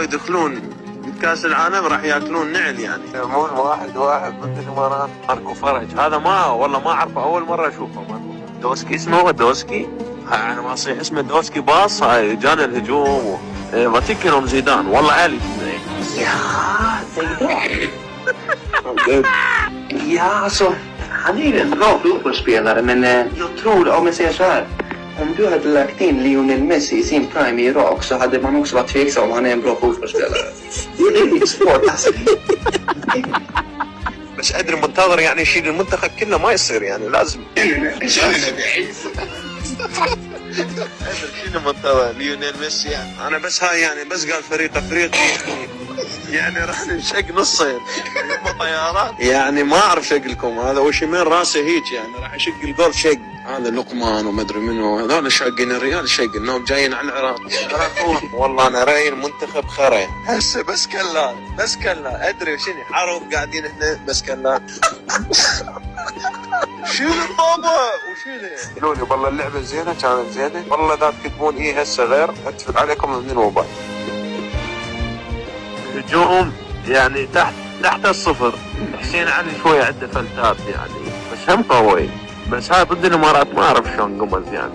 يدخلون كاس العالم راح ياكلون نعل يعني. مو 1-1 ضد الامارات. ماركو فرج هذا ما والله ما اعرفه، اول مره اشوفه. ماركو دوسكي اسمه دوسكي، انا ما اصيح اسمه دوسكي. باص هاي جانا الهجوم وتكلم زيدان والله عالي. Ja, alltså, han är ju en bra fotbollsspelare, men jag tror, om jag säger så här, om du hade lagt in Lionel Messi i sin prime i Irak så hade man också varit tveksam om han är en bra fotbollsspelare. Det är lite svårt alltså. بس ادري منتظر يعني يشيل المنتخب كله، ما يصير يعني لازم. ادري شنو منتظر ليونيل ميسي يعني. انا بس هاي يعني بس قال فريق افريقي يعني راح نشق نصين طيارات يعني. ما اعرف شكلكم هذا وشمين راسه هيك يعني راح يشق الجول شق. هذا لقمان وما ادري منو هذول شاقين الريال شق انهم جايين على العراق. والله انا رايي المنتخب خرا هسه. بس كلا ادري شنو حرب قاعدين احنا بس كلا. شيل الطابة وشيله. قولوا لي والله اللعبة زينة كانت زينة والله. اذا تكتبون ايه هسه غير اتفل عليكم من الموبايل. هجوم يعني تحت الصفر. حسين علي شوية عنده فلتات يعني بس هم قوي. بس هاي ضد الامارات ما اعرف شلون قمز يعني.